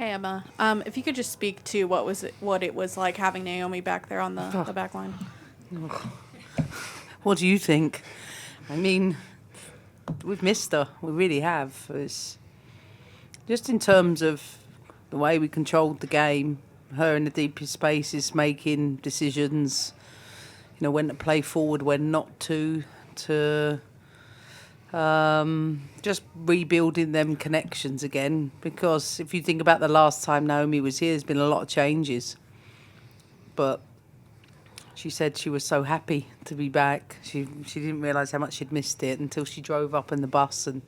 Hey Emma, if you could just speak to what it was like having Naomi back there on the back line. What do you think? I mean, we've missed her. We really have. It's just in terms of the way we controlled the game, her in the deepest spaces making decisions, when to play forward, when not to just rebuilding them connections again. Because if you think about the last time Naomi was here, there's been a lot of changes. But she said she was so happy to be back. She didn't realise how much she'd missed it until she drove up in the bus and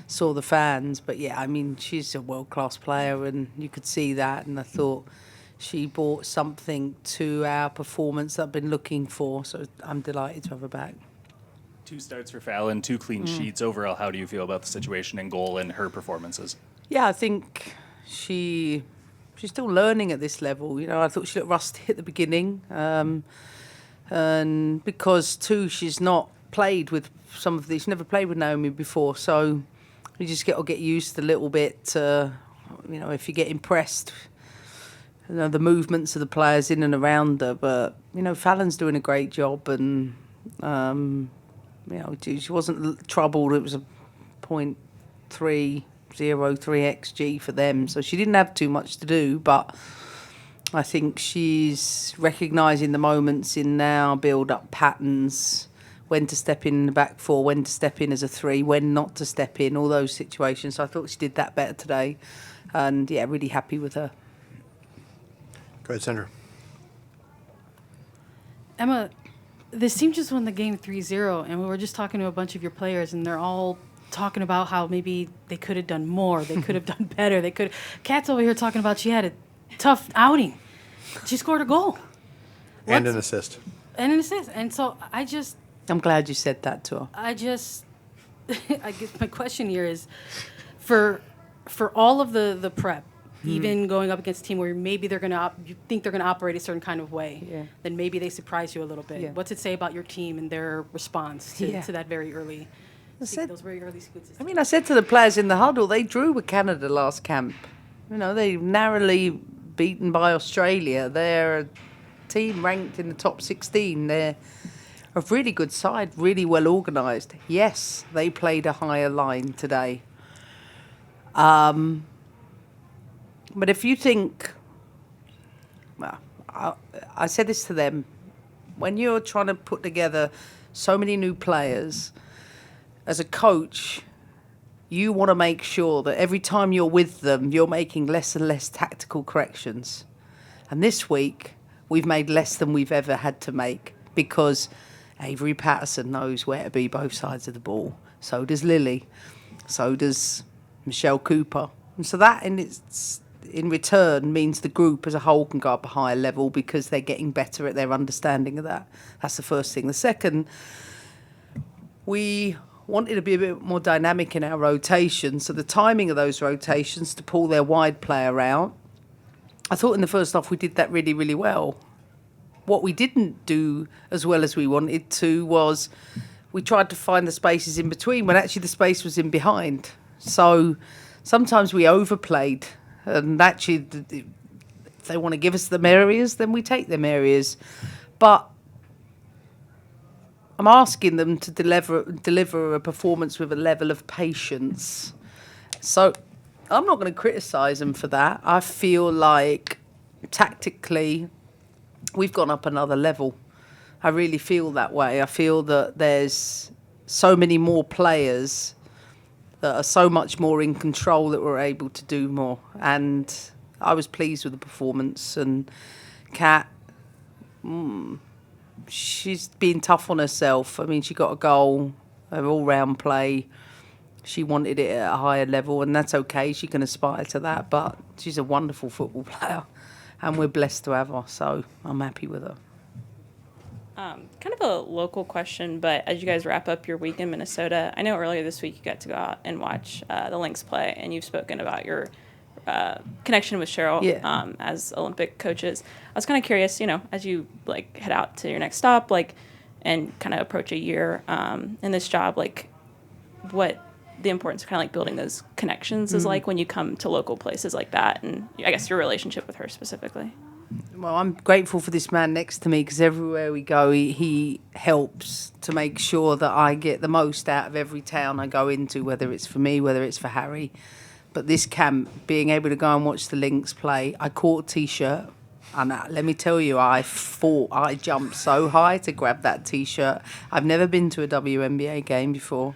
saw the fans. But yeah, I mean, she's a world-class player and you could see that. And I thought she brought something to our performance that I've been looking for. So I'm delighted to have her back. 2 starts for Fallon, 2 clean sheets. Overall, how do you feel about the situation in goal and her performances? Yeah, I think she's still learning at this level. I thought she looked rusty at the beginning. And because, too, she's not played with some of these. She's never played with Naomi before. So you just got to get used a little bit. If you get impressed, the movements of the players in and around her. But, Fallon's doing a great job. And, she wasn't troubled. It was a 0.303 XG for them. So she didn't have too much to do. But I think she's recognising the moments in now, build-up patterns, when to step in the back four, when to step in as a 3, when not to step in, all those situations. So I thought she did that better today. And, yeah, really happy with her. Go ahead, Sandra. Emma, this team just won the game 3-0, and we were just talking to a bunch of your players, and they're all talking about how maybe they could have done more, they could have done better. Kat's over here talking about she had a tough outing. She scored a goal. And an assist. And so I'm glad you said that to her. I guess my question here is, for all of the prep, even going up against a team where maybe you think they're gonna operate a certain kind of way, then maybe they surprise you a little bit. Yeah. What's it say about your team and their response to that very early? Those very early sequences. I said to the players in the huddle, they drew with Canada last camp. They narrowly beaten by Australia. They're a team ranked in the top 16. They're a really good side, really well organised. Yes, they played a higher line today. But if you think, well, I said this to them, when you're trying to put together so many new players, as a coach, you want to make sure that every time you're with them, you're making less and less tactical corrections. And this week, we've made less than we've ever had to make because Avery Patterson knows where to be both sides of the ball. So does Lily. So does Michelle Cooper. And so that in return means the group as a whole can go up a higher level because they're getting better at their understanding of that. That's the first thing. The second, we wanted to be a bit more dynamic in our rotation, so the timing of those rotations to pull their wide player out, I thought in the first half we did that really, really well. What we didn't do as well as we wanted to was we tried to find the spaces in between when actually the space was in behind. So sometimes we overplayed, and actually if they want to give us them areas, then we take them areas. But I'm asking them to deliver a performance with a level of patience. So I'm not going to criticise them for that. I feel like tactically we've gone up another level. I really feel that way. I feel that there's so many more players that are so much more in control that we're able to do more. And I was pleased with the performance. And Kat, she's been tough on herself. She got a goal, her all-round play. She wanted it at a higher level, and that's okay. She can aspire to that, but she's a wonderful football player, and we're blessed to have her, so I'm happy with her. Kind of a local question, but as you guys wrap up your week in Minnesota, I know earlier this week you got to go out and watch the Lynx play, and you've spoken about your connection with Cheryl as Olympic coaches. I was kind of curious, as you head out to your next stop, and kind of approach a year in this job, what the importance of kind of like building those connections is like when you come to local places like that, and I guess your relationship with her specifically. Well, I'm grateful for this man next to me because everywhere we go, he helps to make sure that I get the most out of every town I go into, whether it's for me, whether it's for Harry. But this camp, being able to go and watch the Lynx play, I caught a T-shirt. And let me tell you, I jumped so high to grab that T-shirt. I've never been to a WNBA game before.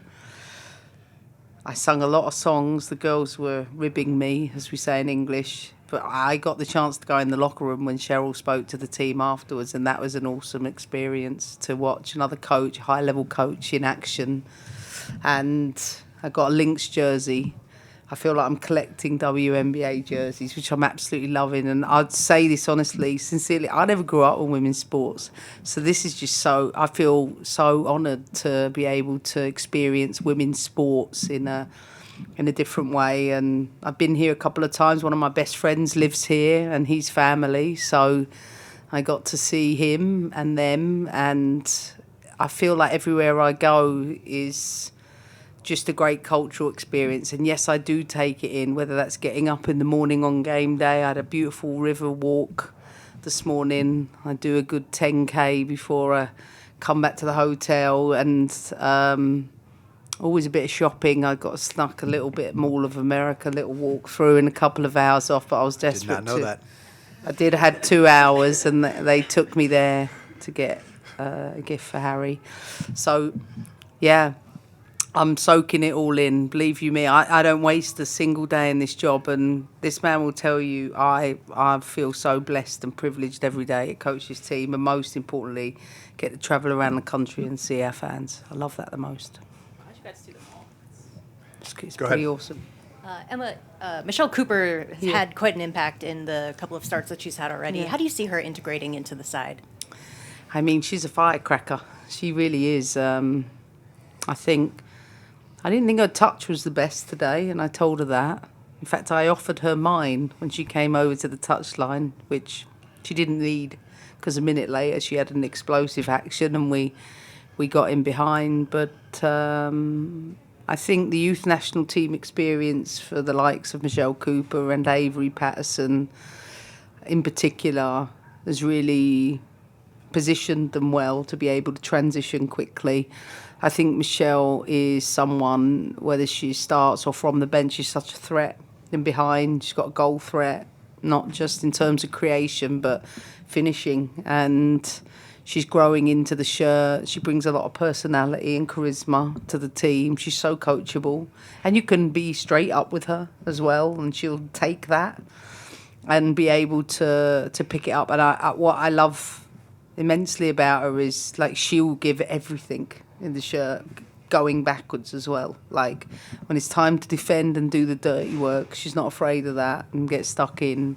I sung a lot of songs. The girls were ribbing me, as we say in English. But I got the chance to go in the locker room when Cheryl spoke to the team afterwards, and that was an awesome experience to watch another coach, high-level coach, in action. And I got a Lynx jersey. I feel like I'm collecting WNBA jerseys, which I'm absolutely loving. And I'd say this honestly, sincerely, I never grew up in women's sports. So this is just I feel so honoured to be able to experience women's sports in a different way. And I've been here a couple of times. One of my best friends lives here and his family. So I got to see him and them. And I feel like everywhere I go is just a great cultural experience. And yes, I do take it in, whether that's getting up in the morning on game day. I had a beautiful river walk this morning. I do a good 10K before I come back to the hotel, and always a bit of shopping. I got snuck a little bit Mall of America, little walk through and a couple of hours off, but I was desperate. Did not know that. I did. I had 2 hours and they took me there to get a gift for Harry. So, yeah, I'm soaking it all in. Believe you me, I don't waste a single day in this job, and this man will tell you I feel so blessed and privileged every day at coach this team, and most importantly, get to travel around the country and see our fans. I love that the most. You got to see them all. It's Go pretty ahead. awesome. Emma, Michelle Cooper has had quite an impact in the couple of starts that she's had already. Yeah. How do you see her integrating into the side? I mean, she's a firecracker. She really is. I didn't think her touch was the best today, and I told her that. In fact, I offered her mine when she came over to the touchline, which she didn't need, because a minute later she had an explosive action and we got in behind. But I think the youth national team experience for the likes of Michelle Cooper and Avery Patterson in particular has really positioned them well to be able to transition quickly. I think Michelle is someone, whether she starts or from the bench, she's such a threat in behind. She's got a goal threat, not just in terms of creation, but finishing. And she's growing into the shirt. She brings a lot of personality and charisma to the team. She's so coachable. And you can be straight up with her as well, and she'll take that and be able to pick it up. And what I love immensely about her is, like, she'll give everything in the shirt, going backwards as well. Like, when it's time to defend and do the dirty work, she's not afraid of that and get stuck in.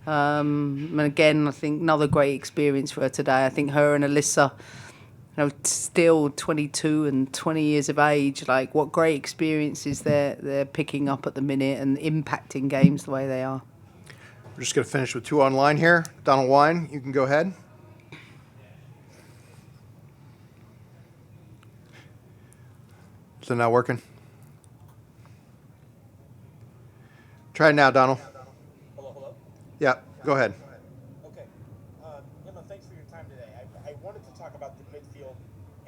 And again, I think another great experience for her today. I think her and Alyssa, still 22 and 20 years of age, like, what great experiences they're picking up at the minute and impacting games the way they are. We're just going to finish with 2 online here. Donald Wine, you can go ahead. Is it not working? Try it now, Donald. Hello? Yeah, go ahead. Okay. Emma, thanks for your time today. I wanted to talk about the midfield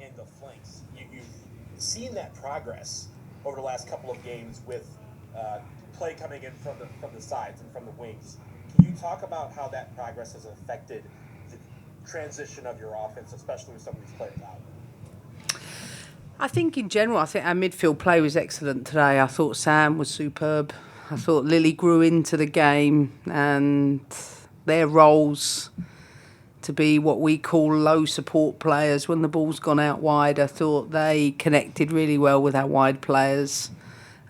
and the flanks. You've seen that progress over the last couple of games with play coming in from the sides and from the wings. Can you talk about how that progress has affected the transition of your offense, especially with some of these players out? I think in general, I think our midfield play was excellent today. I thought Sam was superb. I thought Lily grew into the game, and their roles to be what we call low support players when the ball's gone out wide. I thought they connected really well with our wide players,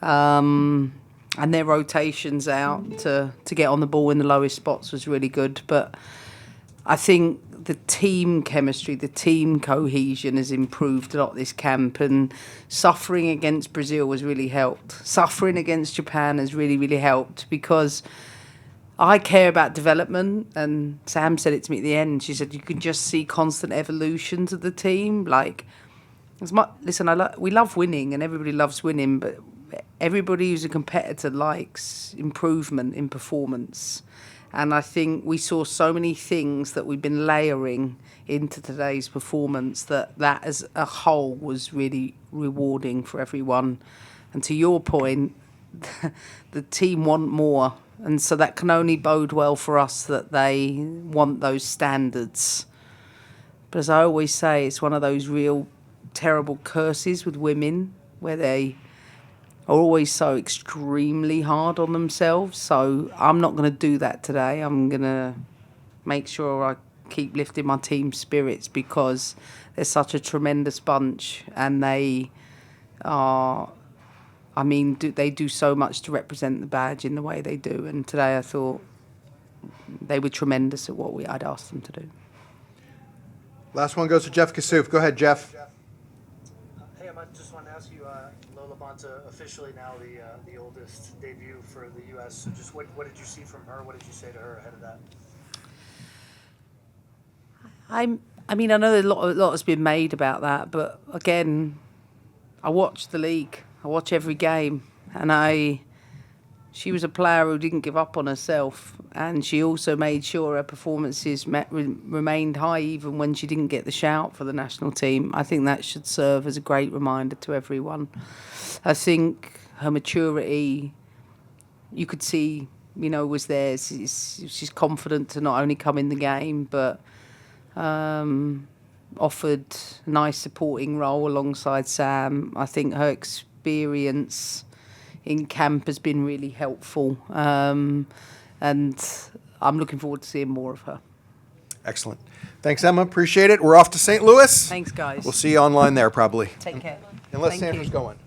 and their rotations out to get on the ball in the lowest spots was really good. But I think the team chemistry, the team cohesion has improved a lot this camp, and suffering against Brazil has really helped. Suffering against Japan has really, really helped, because I care about development, and Sam said it to me at the end. She said, you can just see constant evolutions of the team. Like, listen, we love winning and everybody loves winning, but everybody who's a competitor likes improvement in performance. And I think we saw so many things that we've been layering into today's performance that as a whole was really rewarding for everyone. And to your point, the team want more. And so that can only bode well for us that they want those standards. But as I always say, it's one of those real terrible curses with women where they are always so extremely hard on themselves. So I'm not going to do that today. I'm going to make sure I keep lifting my team spirits because they're such a tremendous bunch and they are, they do so much to represent the badge in the way they do. And today I thought they were tremendous at what I'd asked them to do. Last one goes to Jeff Kassouf. Go ahead, Jeff. Hey, I just wanted to ask you, Lola Bonta officially now the oldest debut for the U.S. So just what did you see from her? What did you say to her ahead of that? I know a lot has been made about that, but again, I watch the league. I watch every game, and she was a player who didn't give up on herself, and she also made sure her performances remained high even when she didn't get the shout for the national team. I think that should serve as a great reminder to everyone. I think her maturity, you could see, was there. She's confident to not only come in the game, but offered a nice supporting role alongside Sam. I think her experience in camp has been really helpful, and I'm looking forward to seeing more of her. Excellent. Thanks, Emma. Appreciate it. We're off to St. Louis. Thanks, guys. We'll see you online there probably. Take care. Unless Thank Sandra's you. going.